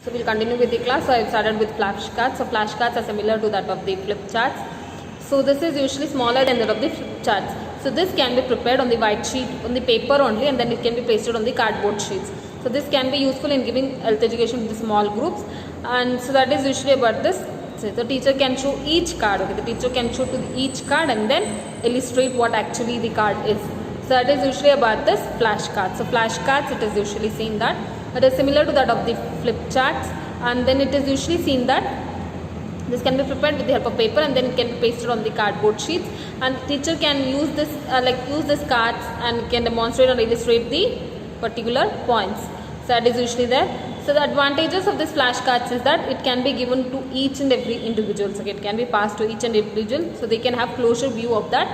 So we'll continue with the class. So I've started with flashcards. So flashcards are similar to that of the flip charts. So this is usually smaller than that of the flip charts. So this can be prepared on the white sheet, on the paper only, and then it can be pasted on the cardboard sheets. So this can be useful in giving health education to the small groups, and so that is usually about this. So the teacher can show each card. Okay, the teacher can show to each card and then illustrate what actually the card is. So that is usually about this flashcards. So flashcards, it is usually seen that it is similar to that of the flip charts, and then it is usually seen that this can be prepared with the help of paper and then it can be pasted on the cardboard sheets, and teacher can use this use this cards and can demonstrate or illustrate the particular points. So that is usually there. So the advantages of this flashcards is that it can be given to each and every individual. So it can be passed to each and every individual, so they can have closer view of that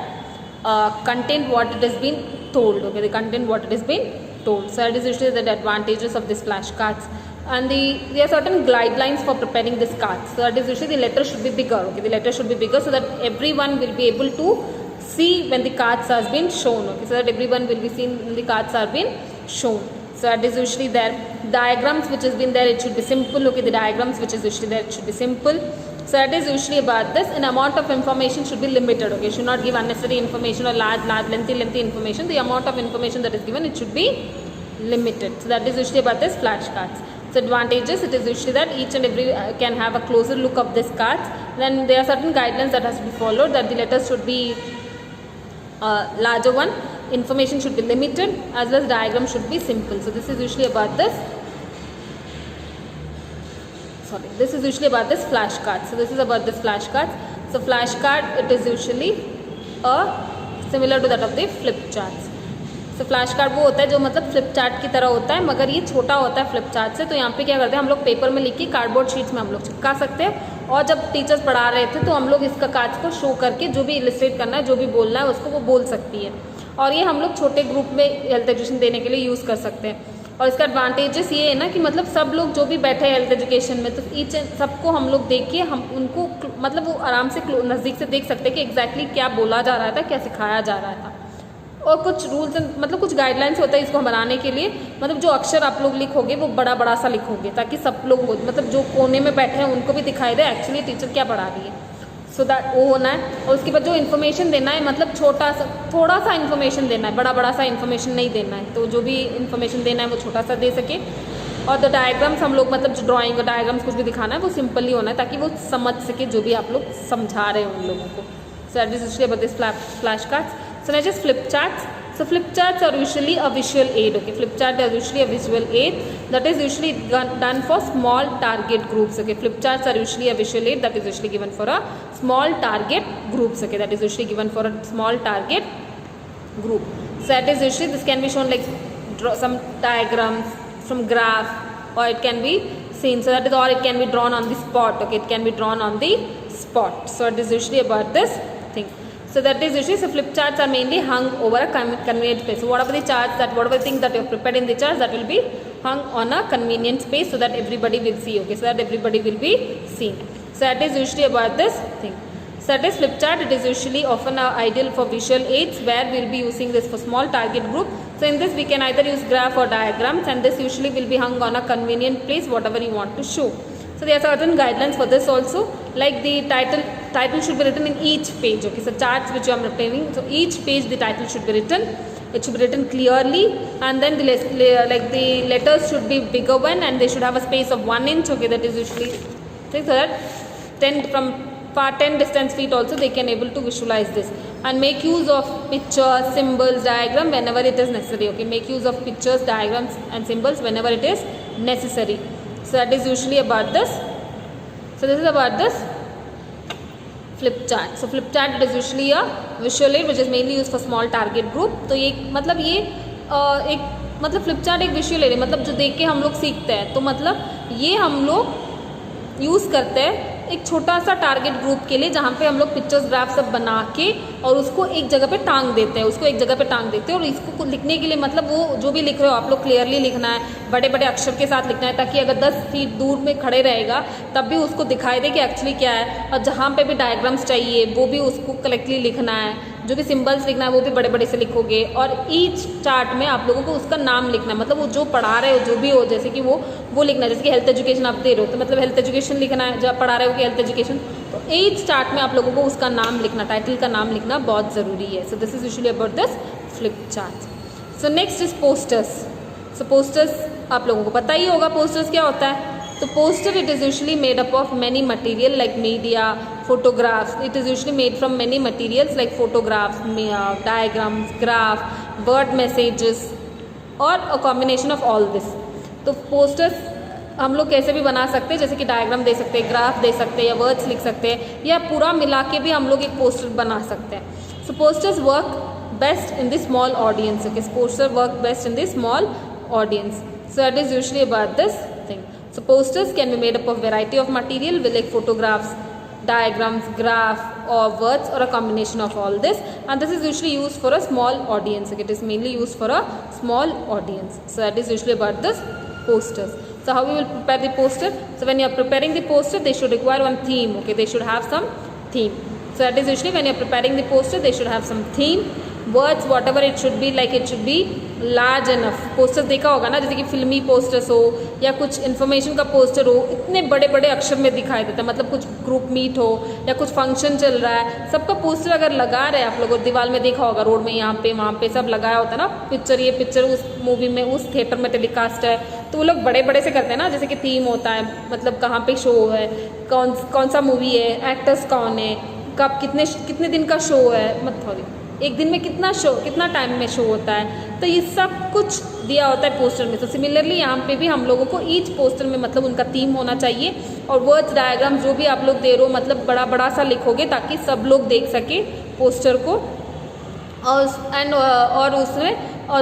content what it has been told. Okay, the content what it has been told. So that is usually the advantages of this flashcards. And there are certain guidelines for preparing this cards. So that is usually the letter should be bigger. Okay, the letter should be bigger so that everyone will be able to see when the cards has been shown. Okay, so that everyone will be seen when the cards are been shown. So that is usually there. Diagrams which has been there, it should be simple. Okay, the diagrams which is usually there, it should be simple. So that is usually about this. An amount of information should be limited. Okay, should not give unnecessary information or large lengthy information. The amount of information that is given, it should be limited. So that is usually about this flashcards. So advantages, it is usually that each and every can have a closer look of this cards. Then there are certain guidelines that has to be followed, that the letters should be larger one, information should be limited, as well as diagram should be simple. So this is usually about this. This is usually about this flashcard. So this is about this flashcards. So flashcard, it is usually similar to that of the flip charts. तो flash card वो होता है जो मतलब flip chart की तरह होता है, मगर ये छोटा होता है फ्लिप चार्ट से. तो यहाँ पे क्या करते हैं हम लोग, पेपर में लिख के कार्डबोर्ड शीट्स में हम लोग चिपका सकते हैं, और जब टीचर्स पढ़ा रहे थे तो हम लोग इसका कार्ड्स को शो करके जो भी इलिस्ट्रेट करना है, जो भी बोलना है उसको वो बोल सकती है. और ये हम लोग छोटे ग्रुप में हेल्थ एजुकेशन देने के लिए यूज़ कर सकते हैं. और इसका एडवांटेजेस ये है ना कि मतलब सब लोग जो भी बैठे हैं हेल्थ एजुकेशन में, तो ईच सबको हम लोग देख के हम उनको मतलब वो आराम से नज़दीक से देख सकते हैं कि एग्जैक्टली क्या बोला जा रहा था, क्या सिखाया जा रहा था. और कुछ रूल्स मतलब कुछ गाइडलाइंस होता है इसको बनाने के लिए. मतलब जो अक्षर आप लोग लिखोगे वो बड़ा बड़ा सा लिखोगे, ताकि सब लोग हो मतलब जो कोने में बैठे हैं उनको भी दिखाई दे एक्चुअली टीचर क्या पढ़ा रही है. सो दैट वो होना है. और उसके बाद जो इन्फॉर्मेशन देना है, मतलब छोटा सा थोड़ा सा इन्फॉर्मेशन देना है, बड़ा सा इन्फॉर्मेशन नहीं देना है. तो जो भी इन्फॉर्मेशन देना है वो छोटा सा दे सके. और द डायग्राम्स हम लोग मतलब जो ड्राइंग और डायग्राम्स कुछ भी दिखाना है वो सिंपली होना है, ताकि वो समझ सके जो भी आप लोग समझा रहे हैं उन लोगों को. सो that is usually about this flash cards. So next is flip charts. So flip charts are usually a visual aid. Okay, flip chart are usually a visual aid that is usually done for small target groups. Okay, flip charts are usually a visual aid that is usually given for a small target groups. Okay, that is usually given for a small target group. So that is usually, this can be shown like some diagrams, some graph, or it can be seen. So that is, or it can be drawn on the spot. Okay, it can be drawn on the spot. So it is usually about this thing. So that is usually, so flip charts are mainly hung over a convenient space. So whatever the charts, whatever things that you have prepared in the charts, that will be hung on a convenient space so that everybody will see. Okay, so that everybody will be seen. So that is usually about this thing. So that is flip chart. It is usually often ideal for visual aids, where we will be using this for small target group. So in this we can either use graph or diagrams, and this usually will be hung on a convenient place, whatever you want to show. So there are certain guidelines for this also, like the title should be written in each page. Okay, so charts which I am preparing, so each page the title should be written. It should be written clearly, and then the letters should be bigger one, and they should have a space of 1 inch. Okay, that is usually so that 10 distance feet also they can able to visualize this, and make use of pictures, symbols, diagram whenever it is necessary. Okay, make use of pictures, diagrams and symbols whenever it is necessary. So that is usually about this. So this is about this flip chart. So flip chart, it is usually a visual aid which is mainly used for small target group. तो ये मतलब ये एक मतलब flip chart एक visual aid है, मतलब जो देख के हम लोग सीखते हैं. तो मतलब ये हम लोग यूज़ करते हैं एक छोटा सा टारगेट ग्रुप के लिए, जहाँ पे हम लोग पिक्चर्स ग्राफ सब बना के और उसको एक जगह पे टांग देते हैं, और इसको लिखने के लिए मतलब वो जो भी लिख रहे हो आप लोग क्लियरली लिखना है, बड़े बड़े अक्षर के साथ लिखना है, ताकि अगर 10 फीट दूर में खड़े रहेगा तब भी उसको दिखाई दे कि एक्चुअली क्या है. और जहाँ पे भी डायग्राम्स चाहिए वो भी उसको करेक्टली लिखना है, जो भी सिंबल्स लिखना है वो भी बड़े बड़े से लिखोगे, और ईच चार्ट में आप लोगों को उसका नाम लिखना है, मतलब वो जो पढ़ा रहे हो जो भी हो, जैसे कि वो लिखना है, जैसे कि हेल्थ एजुकेशन आप दे रहे हो तो मतलब हेल्थ एजुकेशन लिखना है, जब पढ़ा रहे हो कि हेल्थ एजुकेशन, तो ईच चार्ट में आप लोगों को उसका नाम लिखना, टाइटल का नाम लिखना बहुत ज़रूरी है। सो this is usually about this flip chart. So next is posters. So posters आप लोगों को पता ही होगा पोस्टर्स क्या होता है। तो poster it is usually made up of many material like media, photographs. It is usually made from many materials like photographs, diagrams, graph, word messages or a combination of all this. तो posters हम लोग कैसे भी बना सकते हैं, जैसे कि डायग्राम दे सकते हैं, ग्राफ दे सकते हैं, या वर्ड्स लिख सकते हैं, या पूरा मिला के भी हम लोग एक पोस्टर बना सकते हैं। So posters work best in the small audience. Okay, poster work best in the small audience. So that is usually about this thing. So posters can be made up of variety of material with like photographs, diagrams, graph or words or a combination of all this, and this is usually used for a small audience. It is mainly used for a small audience. So that is usually about this posters. So how we will prepare the poster? So when you are preparing the poster, they should require one theme. Okay, they should have some theme. So that is usually when you are preparing the poster, they should have some theme. Words, whatever it should be, like it should be large enough. Poster देखा होगा ना, जैसे कि फिल्मी posters हो या कुछ information का पोस्टर हो, इतने बड़े बड़े अक्षर में दिखाई देता है, मतलब कुछ ग्रुप मीट हो या कुछ फंक्शन चल रहा है, सबका पोस्टर अगर लगा रहे हैं आप लोगों दीवार में देखा होगा, रोड में यहाँ पे वहाँ पे सब लगाया होता है ना, पिक्चर ये पिक्चर उस मूवी में उस थिएटर में टेलीकास्ट है, तो वो लोग बड़े बड़े से करते हैं ना, जैसे कि थीम होता है, मतलब कहाँ पे शो है, कौन सा मूवी है, एक्टर्स कौन है, कब कितने दिन का शो है, मतलब एक दिन में कितना टाइम में शो होता है, तो ये सब कुछ दिया होता है पोस्टर में। तो सिमिलरली यहाँ पे भी हम लोगों को ईच पोस्टर में मतलब उनका थीम होना चाहिए, और वर्ड्स, डायग्राम जो भी आप लोग दे रहे हो मतलब बड़ा बड़ा सा लिखोगे ताकि सब लोग देख सके पोस्टर को, और उसमें और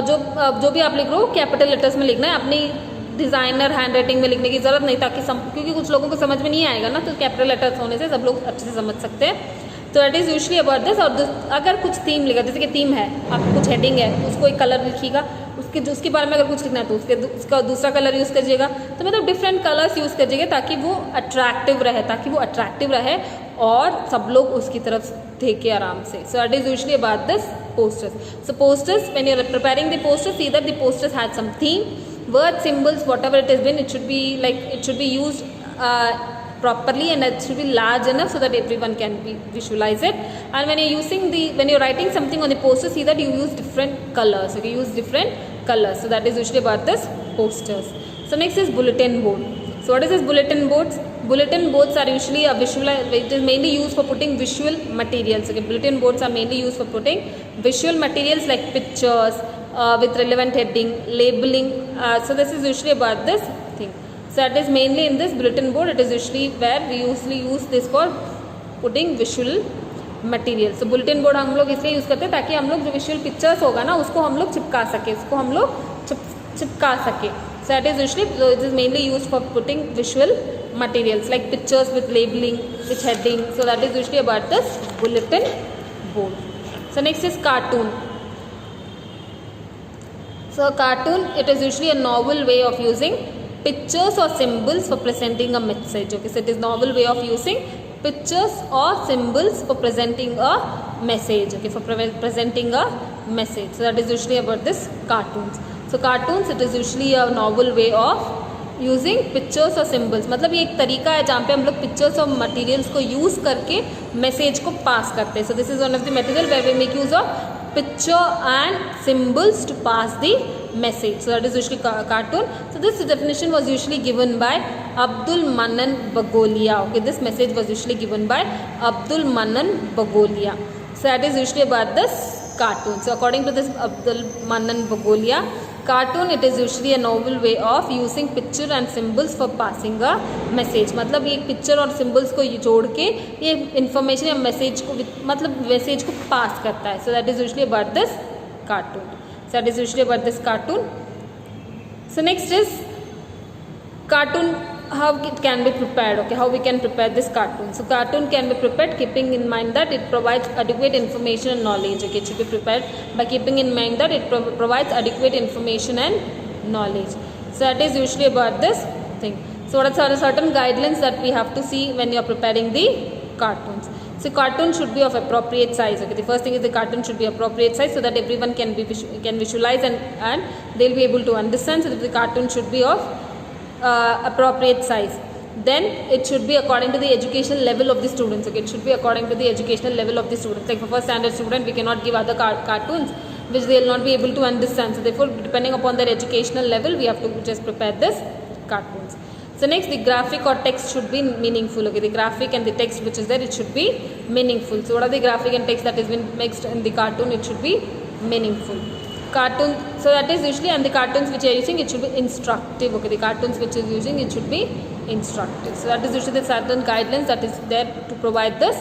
जो भी आप लिख रहे हो कैपिटल लेटर्स में लिखना है, अपनी डिज़ाइनर हैंड राइटिंग में लिखने की ज़रूरत नहीं, ताकि क्योंकि कुछ लोगों को समझ में नहीं आएगा ना, तो कैपिटल लेटर्स होने से सब लोग अच्छे से समझ सकते हैं। तो that is usually about this. और अगर कुछ थीम लिखा, जैसे कि थीम है, आप कुछ हेडिंग है, उसको एक कलर लिखिएगा, उसके बारे में अगर कुछ लिखना है तो उसका दूसरा कलर यूज़ करिएगा, तो मतलब डिफरेंट कलर्स यूज़ करिएगा ताकि वो अट्रैक्टिव रहे और सब लोग उसकी तरफ देखे आराम से। So that is usually about this posters. So posters, when you are preparing the posters, see that the posters had some theme, word, symbols, whatever it has been, it should be used properly, and it should be large enough so that everyone can visualize it. And when you're writing something on the poster, see that you use different colors. Okay, use different colors. So that is usually about this posters. So next is bulletin board. So what is this bulletin boards? Bulletin boards are usually it is mainly used for putting visual materials. Okay, bulletin boards are mainly used for putting visual materials like pictures with relevant heading, labeling. So this is usually about this thing. So that is mainly in this bulletin board. It is usually where we usually use this for putting visual material. So bulletin board हम लोग इसलिए use करते हैं ताकि हम लोग जो visual pictures होगा ना उसको हम लोग चिपका सके, चिपका सके. So that is usually, it is mainly used for putting visual materials like pictures with labeling, with heading. So that is usually about this bulletin board. So next is cartoon. So cartoon, it is usually a novel way of using pictures or symbols for presenting a message. Okay, so it is novel way of using pictures or symbols for presenting a message. Okay, for presenting a message. So that is usually about this cartoons. So cartoons, it is usually a novel way of using pictures और symbols, मतलब ये एक तरीका है जहाँ पे हम लोग पिक्चर्स और मटेरियल्स को यूज़ करके मैसेज को पास करते हैं. So this is one of the material where we make use of picture and symbols to pass the message. So that is usually cartoon. So this definition was usually given by Abdul Manan Bagolia. Okay, this message was usually given by Abdul Manan Bagolia. So that is usually about this cartoon. So according to this Abdul Manan Bagolia, cartoon, it is usually a novel way of using picture and symbols for passing a message. मतलब ये picture और symbols को जोड़ के ये information या message को मतलब मैसेज को पास करता है. So that is usually about this cartoon. So that is usually about this cartoon. So next is cartoon, how it can be prepared. Okay, how we can prepare this cartoon. So cartoon can be prepared keeping in mind that it provides adequate information and knowledge. Okay, it should be prepared by keeping in mind that it provides adequate information and knowledge. So that is usually about this thing. So what are certain guidelines that we have to see when you are preparing the cartoons. So So cartoon should be of appropriate size. Okay, the first thing is the cartoon should be appropriate size so that everyone can visualize and they'll be able to understand. So that the cartoon should be of appropriate size. Then it should be according to the educational level of the students. Okay, it should be according to the educational level of the students. Like for first standard student, we cannot give other cartoons which they will not be able to understand. So therefore, depending upon their educational level, we have to just prepare this cartoons. So next, the graphic or text should be meaningful. Okay, the graphic and the text which is there, it should be meaningful. So what are the graphic and text that has been mixed in the cartoon? It should be meaningful. Cartoon, so that is usually, and the cartoons which you are using, it should be instructive. Okay, the cartoons which you are using, it should be instructive. So that is usually the certain guidelines that is there to provide this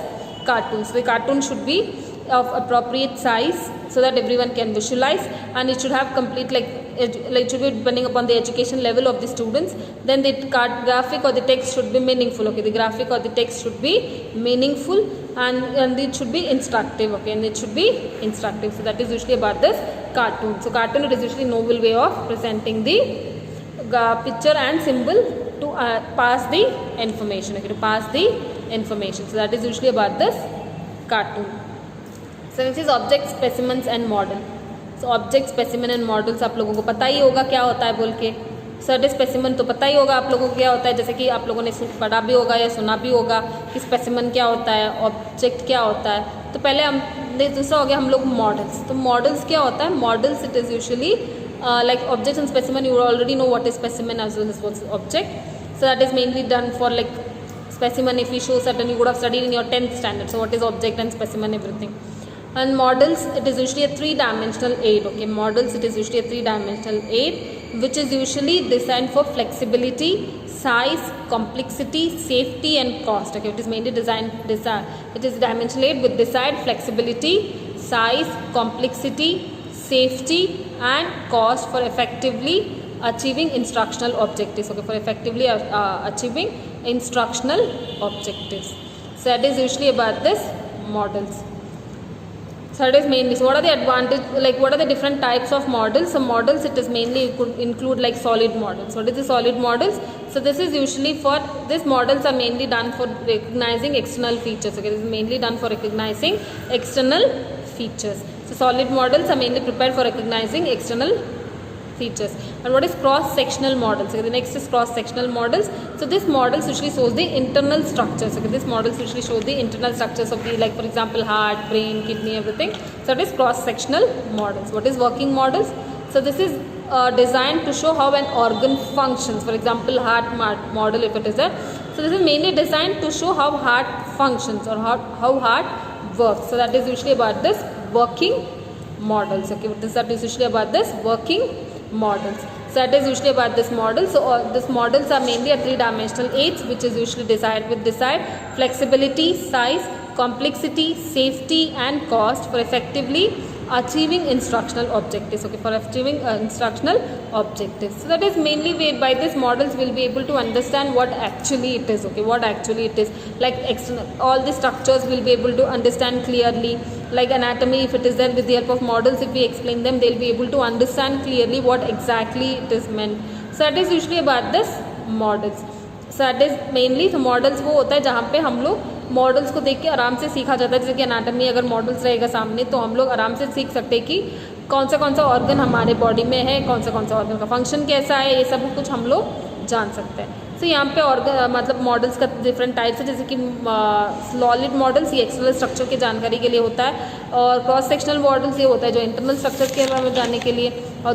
cartoon. So the cartoon should be of appropriate size so that everyone can visualize, and it should have complete it should be depending upon the education level of the students. Then the graphic or the text should be meaningful. Okay, the graphic or the text should be meaningful and it should be instructive. Okay, and it should be instructive. So that is usually about this cartoon. So cartoon, it is usually a novel way of presenting the picture and symbol to pass the information. Okay, to pass the information. So that is usually about this cartoon. So this is object, specimens and model. So object, specimen and models आप लोगों को पता ही होगा क्या होता है बोल के. सर्टेन स्पेसिमन तो पता ही होगा आप लोगों को क्या होता है, जैसे कि आप लोगों ने पढ़ा भी होगा या सुना भी होगा कि स्पेसिमन क्या होता है, ऑब्जेक्ट क्या होता है. तो पहले हम दूसरा हो गया हम लोग मॉडल्स. तो मॉडल्स क्या होता है? Models it is usually like object and specimen. You already know what is specimen as well as what's object. So that is mainly done for like specimen. If you show certain, you would have studied in your 10th standard. So what is object and specimen, everything. And models, it is usually a 3-dimensional aid. Okay, models, it is usually a 3-dimensional aid which is usually designed for flexibility, size, complexity, safety and cost. Okay, it is mainly designed, it is dimensional aid with desired flexibility, size, complexity, safety and cost for effectively achieving instructional objectives. Okay, for effectively achieving instructional objectives. So that is usually about this models. So that is mainly, so what are the advantage, like what are the different types of models? So models, it is mainly, it could include like solid models. What is the solid models? So this is usually for, these models are mainly done for recognizing external features. Okay, this is mainly done for recognizing external features. So solid models are mainly prepared for recognizing external features. And what is cross-sectional models? Okay, the next is cross-sectional models. So this models usually shows the internal structures. Okay, this models usually show the internal structures of the, like for example, heart, brain, kidney, everything. So it is cross-sectional models. What is working models? So this is designed to show how an organ functions. For example, heart model, if it is there. So this is mainly designed to show how heart functions or how heart works. So that is usually about this working models. Okay, that is usually about this working models. So that is usually about this model. So these models are mainly a 3-dimensional aids which is usually desired with desired flexibility, size, complexity, safety and cost for effectively achieving instructional objectives. Okay, for achieving instructional objectives. So that is mainly made by these models will be able to understand what actually it is. Okay, what actually it is, like external, all the structures will be able to understand clearly. Like anatomy, if it is there, with the help of models, if we explain them, they'll be able to understand clearly what exactly it is meant. So that is usually about this models. So that is mainly, so models वो होता है जहाँ पे हम लोग models को देख के आराम से सीखा जाता है. जैसे कि एनाटॉमी अगर मॉडल्स रहेगा सामने तो हम लोग आराम से सीख सकते हैं कि कौन सा ऑर्गन हमारे बॉडी में है, कौन सा ऑर्गन का फंक्शन कैसा है, ये सब कुछ हम लोग जान सकते हैं. तो यहाँ पे ऑर्गन मतलब मॉडल्स का डिफरेंट टाइप्स है. जैसे कि सॉलिड मॉडल्स ये एक्सटर्नल स्ट्रक्चर की जानकारी के लिए होता है, और क्रॉस सेक्शनल मॉडल्स ये होता है जो इंटरनल स्ट्रक्चर के बारे में जानने के लिए. और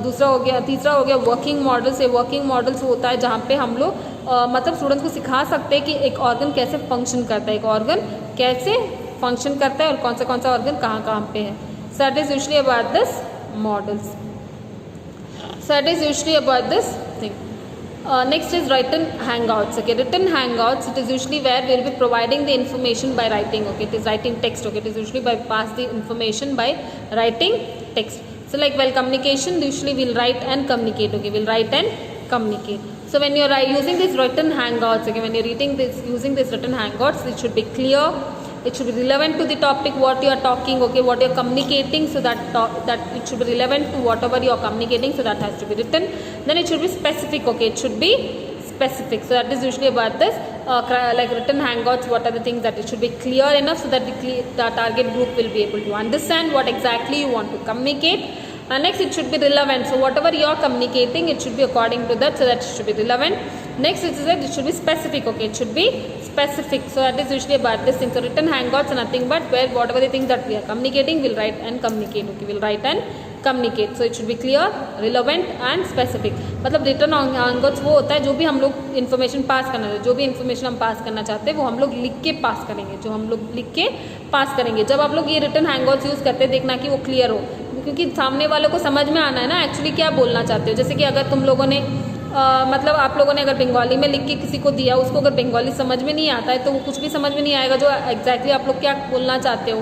तीसरा हो गया वर्किंग मॉडल्स. ये वर्किंग मॉडल्स होता है जहाँ पे हम लोग मतलब स्टूडेंट्स को सिखा सकते हैं कि एक ऑर्गन कैसे फंक्शन करता है, एक ऑर्गन कैसे फंक्शन करता है और कौन सा ऑर्गन कहाँ पे है. So that is usually about this models. So that is usually about this thing. Next is written hangouts. Okay, written hangouts, it is usually where we will be providing the information by writing. Okay, it is writing text. Okay, it is usually by pass the information by writing text. So like while communication, usually we'll write and communicate. Okay, we'll write and communicate. So when you're using these written hangouts, okay, when you're using this written hangouts, it should be clear. It should be relevant to the topic what you are talking. Okay, what you are communicating, so that it should be relevant to whatever you are communicating. So that has to be written. Then it should be specific. Okay, it should be specific. So that is usually about this. like written hangouts, what are the things that it should be clear enough so that the target group will be able to understand what exactly you want to communicate. And next, it should be relevant. So whatever you are communicating, it should be according to that, so that it should be relevant. Next, it is that it should be specific. Okay, it should be specific. So that is usually about this thing. So written hangouts are nothing but where whatever the things that we are communicating, we'll write and communicate. Okay, we'll write and communicate. So it should be clear, relevant and specific. मतलब written hangouts वो होता है जो भी हम लोग information पास करना है, जो भी information हम पास करना चाहते हैं वो हम लोग लिख के पास करेंगे, जो हम लोग लिख के पास करेंगे. जब आप लोग ये written hangouts यूज़ करते हैं, देखना कि वो clear हो, क्योंकि सामने वालों को समझ में आना है ना एक्चुअली क्या बोलना चाहते हो. जैसे कि अगर तुम लोगों ने मतलब आप लोगों ने अगर बंगाली में लिख के किसी को दिया, उसको अगर बंगाली समझ में नहीं आता है तो वो कुछ भी समझ में नहीं आएगा जो एग्जैक्टली आप लोग क्या बोलना चाहते हो.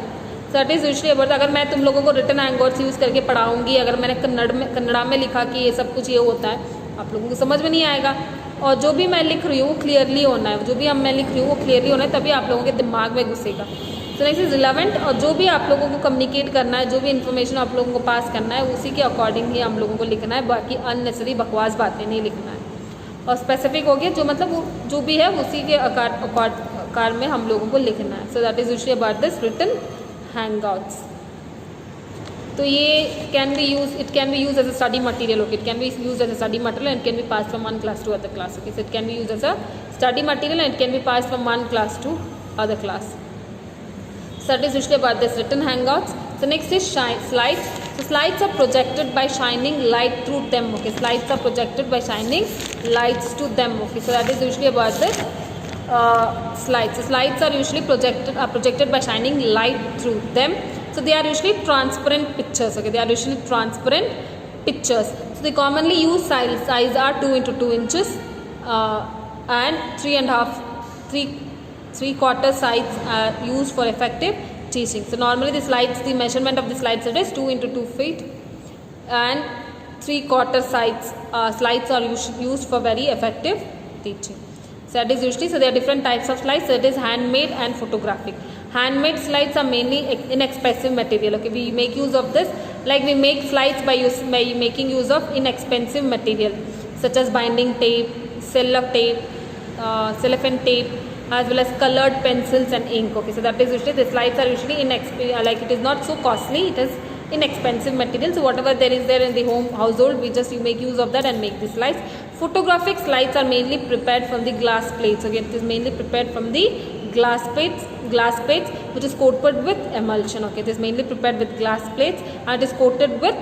So it is usually about, अगर मैं तुम लोगों को रिटन हैंगआउट्स यूज़ करके पढ़ाऊंगी, अगर मैंने कन्नड़ा में लिखा कि ये सब कुछ ये होता है, आप लोगों को समझ में नहीं आएगा. और जो भी मैं लिख रही हूँ वो क्लियरली होना है, जो भी मैं लिख रही हूँ वो क्लियरली होना है, तभी आप लोगों के दिमाग में घुसेगा. सो नेक्स्ट इज रिलेवेंट, और जो भी आप लोगों को कम्युनिकेट करना है, जो भी इन्फॉर्मेशन आप लोगों को पास करना है, उसी के अकॉर्डिंग ही हम लोगों को लिखना है, बाकी अननेसेसरी बकवास बातें नहीं लिखना है. और स्पेसिफिक हो गया, जो मतलब जो भी है उसी के आकार में हम लोगों को लिखना है. So that is usually about this written hangouts. तो ये can be use, it can be use as a study material. Okay, it can be use as a study material and can be pass from one class to other class. Okay, so it can be use as a study material and can be pass from one class to other class. So that is usually about this written hangouts. So next is slides. So slides are projected by shining light through them. Okay, slides are projected by shining lights to them. Okay, so that is usually about this slides. So slides are usually projected by shining light through them. So they are usually transparent pictures. Okay, they are usually transparent pictures. So the commonly used size are 2 into 2 inches and 3.25 sides are used for effective teaching. So normally the slides, the measurement of the slides it is 2 into 2 feet and 3/4 slides are used for very effective teaching. So that is usually, so there are different types of slides. So it is handmade and photographic. Handmade slides are mainly inexpensive material. Okay, we make use of this, like we make slides by making use of inexpensive material such as binding tape, cellophane tape, as well as colored pencils and ink. Okay, so that is usually, the slides are usually like it is not so costly, it is inexpensive material. So whatever there is there in the household, you make use of that and make the slides. Photographic slides are mainly prepared from the glass plates. Okay, it is mainly prepared from the glass plates which is coated with emulsion. Okay, it is mainly prepared with glass plates and it is coated with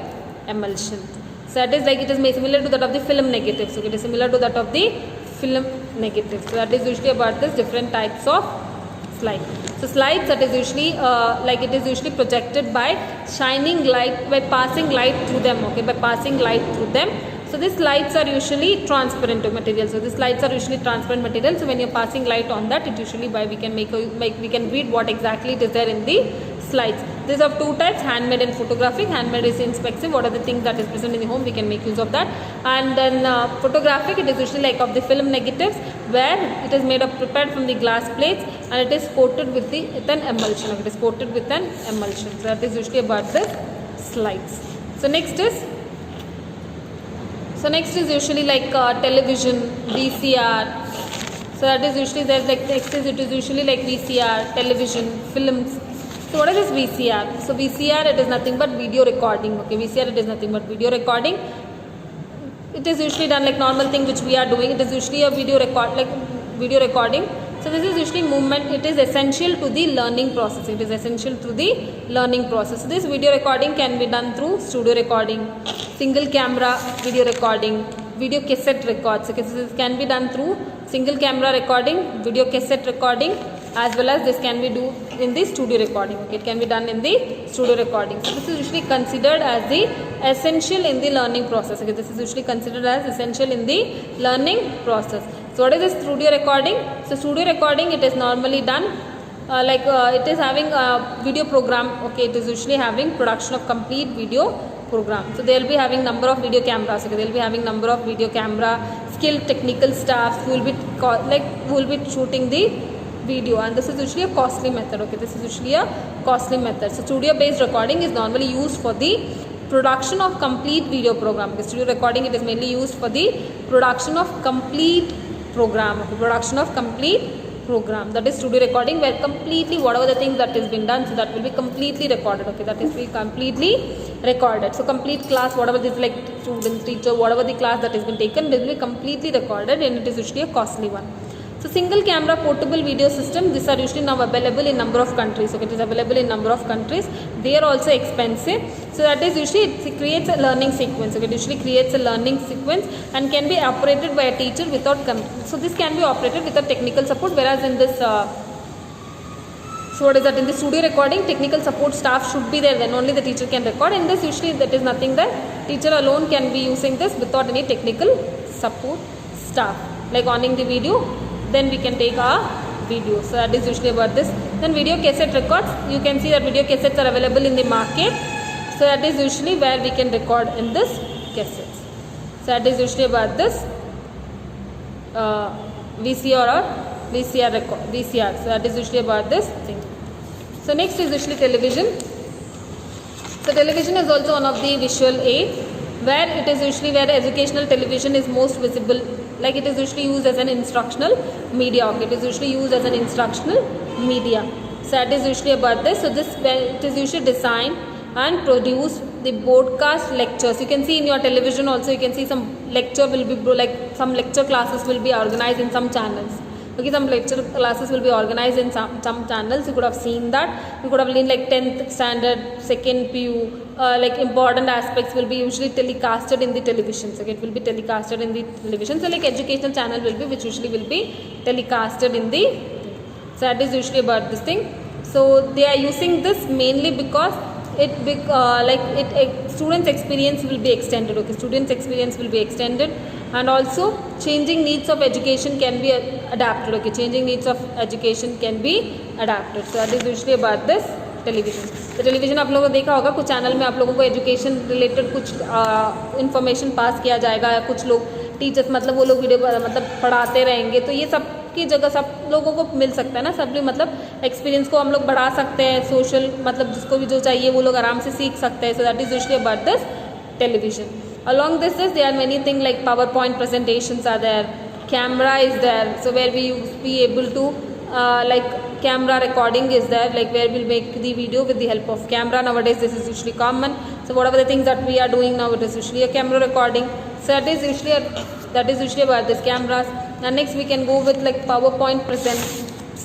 emulsion. So that is like, it is similar to that of the film negatives. Okay, it is similar to that of the film negative. So that is usually about this different types of slide. So slides, that is usually like it is usually projected by shining light, by passing light through them. Okay, by passing light through them. So these slides are usually transparent material. So these slides are usually transparent material. So when you're passing light on that, it usually we can read what exactly it is there in the slides. These are two types, handmade and photographic. Handmade is inexpensive. What are the things that is present in the home, we can make use of that. And then photographic, it is usually like of the film negatives, where it is made of, prepared from the glass plates and it is coated with an emulsion. It is coated with an emulsion. So that is usually about the slides. So next is usually like television, VCR. So that is usually, there's like next is, it is usually like VCR, television, films. So what is this VCR? So VCR, it is nothing but video recording. Okay, VCR, it is nothing but video recording. It is usually done like normal thing which we are doing. It is usually a video recording. So this is usually movement. It is essential to the learning process. It is essential to the learning process. So this video recording can be done through studio recording, single camera video recording, video cassette records. Okay, so this can be done through single camera recording, video cassette recording, as well as this can be do in the studio recording. Okay, it can be done in the studio recording. So this is usually considered as the essential in the learning process. Okay, this is usually considered as essential in the learning process. So what is this studio recording? So studio recording, it is normally done it is having a video program. Okay, it is usually having production of complete video program. So they will be having number of video cameras. Okay, they will be having number of video camera, skilled technical staff who will be shooting the video, and this is usually a costly method. Okay, this is usually a costly method. So studio based recording is normally used for the production of complete video program. The studio recording, it is mainly used for the production of complete program, okay, production of complete program, that is studio recording, where completely whatever the things that has been done, so that will be completely recorded, okay, that is be completely recorded. So complete class, whatever this like students, teacher, whatever the class that has been taken, it will be completely recorded, and it is usually a costly one. So single camera portable video system, these are usually now available in number of countries. So it is available in number of countries. They are also expensive. So that is usually it creates a learning sequence. So it usually creates a learning sequence and can be operated by a teacher without. So this can be operated without technical support. Whereas in this, so what is that? In the studio recording, technical support staff should be there. Then only the teacher can record. In this, usually that is nothing that teacher alone can be using this without any technical support staff. Like owning the video. Then we can take our video. So that is usually about this. Then video cassette records. You can see that video cassettes are available in the market. So that is usually where we can record in this cassettes. So that is usually about this VCR or VCR record, VCR. So that is usually about this thing. So next is usually television. So television is also one of the visual aid, where it is usually where educational television is most visible. Like it is usually used as an instructional media. Okay, it is usually used as an instructional media. So that is usually about this. So this it is usually designed and produce the broadcast lectures. You can see in your television also, you can see some lecture will be like some lecture classes will be organized in some channels. Okay, some lecture classes will be organized in some channels. You could have seen that. You could have seen like 10th standard, 2nd PU, like important aspects will be usually telecasted in the television. So it will be telecasted in the television. So like educational channel will be, which usually will be telecasted in the. So that is usually about this thing. So they are using this mainly because students' experience will be extended. Okay, students' experience will be extended, and also changing needs of education can be adapted. Okay, changing needs of education can be adapted. So that is usually about this television. तो television आप लोगों को देखा होगा, कुछ channel में आप लोगों को एजुकेशन रिलेटेड कुछ इन्फॉर्मेशन पास किया जाएगा, या कुछ लोग टीचर्स मतलब वो लोग वीडियो मतलब पढ़ाते रहेंगे. तो ये सब की जगह सब लोगों को मिल सकता है ना, सब मतलब एक्सपीरियंस को हम लोग बढ़ा सकते हैं. सोशल मतलब जिसको भी जो चाहिए वो लोग आराम से सीख सकते हैं. सो that is usually about this television. Along this there are many things like PowerPoint presentations are there, camera is there, so where we be able to like camera recording is there, like where we'll make the video with the help of camera. Nowadays this is usually common. So whatever the things that we are doing now, it is usually a camera recording. So that is usually about this cameras. And next we can go with like PowerPoint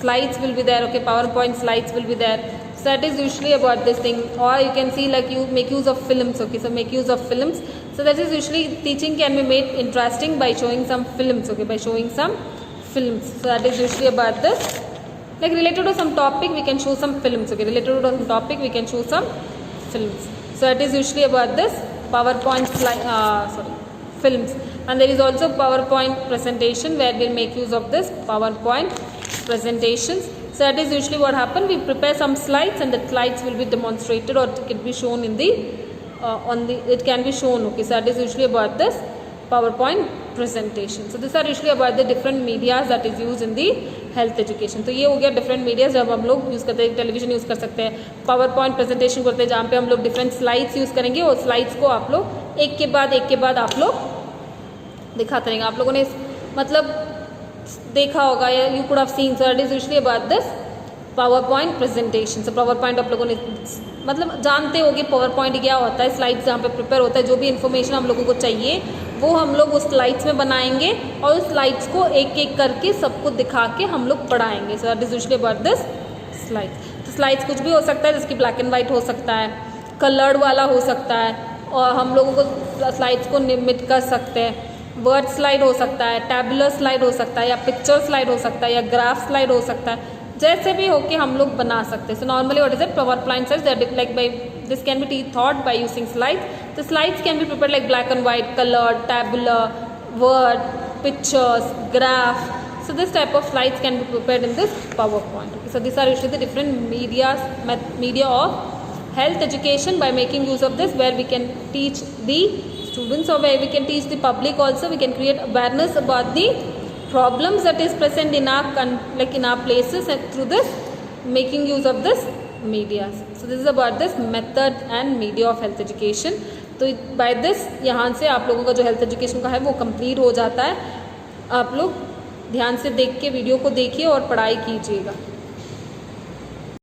slides will be there. Okay, PowerPoint slides will be there. So that is usually about this thing. Or you can see like you make use of films. Okay, so make use of films. So that is usually teaching can be made interesting by showing some films. Okay, by showing some films. So that is usually about this. Like related to some topic, we can show some films. Okay, related to some topic, we can show some films. So that is usually about this PowerPoint films. And there is also PowerPoint presentation where we'll make use of this PowerPoint presentations. So that is usually what happens. We prepare some slides and the slides will be demonstrated, or it can be shown in the it can be shown. Okay, so that is usually about this PowerPoint presentation. So these are usually about the different medias that is used in the health education. तो ये हो गया different medias जब हम लोग use करते हैं. Television use कर सकते हैं, PowerPoint presentation करते हैं जहाँ पे हम लोग different slides यूज़ करेंगे, और slides को आप लोग एक के बाद आप लोग दिखाते रहेंगे. आप लोगों ने मतलब देखा होगा, या you could have seen. So that is usually about this PowerPoint presentation. So PowerPoint आप लोगों ने मतलब जानते होगे PowerPoint क्या होता है. स्लाइड्स जहाँ पे प्रिपेयर होता है, जो भी इन्फॉर्मेशन हम लोगों को चाहिए वो हम लोग उस स्लाइड्स में बनाएंगे, और उस स्लाइड्स को एक एक करके सबको दिखा के हम लोग पढ़ाएंगे. सो that is usually about this slides. तो स्लाइड्स कुछ भी हो सकता है, जिसकी ब्लैक एंड वाइट हो सकता है, कलर्ड वाला हो सकता है, और हम लोगों को स्लाइड्स को निमिट कर सकते हैं. वर्ड स्लाइड हो सकता है, टैबुलर स्लाइड हो सकता है, या पिक्चर स्लाइड हो सकता है, या ग्राफ स्लाइड हो सकता है. जैसे भी होके हम लोग बना सकते हैं. So normally what is it, PowerPoint says that like by this can be taught by using slides. The slides can be prepared like black and white, colored, tabular, word, pictures, graph. So this type of slides can be prepared in this PowerPoint. Okay, so these are usually the different media of health education by making use of this, where we can teach the students, or where we can teach the public also. We can create awareness about the problems that is present in our places, and through this making use of this media. So this is about this method and media of health education. तो by this यहाँ से आप लोगों का जो health education का है वो complete हो जाता है. आप लोग ध्यान से देख के वीडियो को देखिए और पढ़ाई कीजिएगा।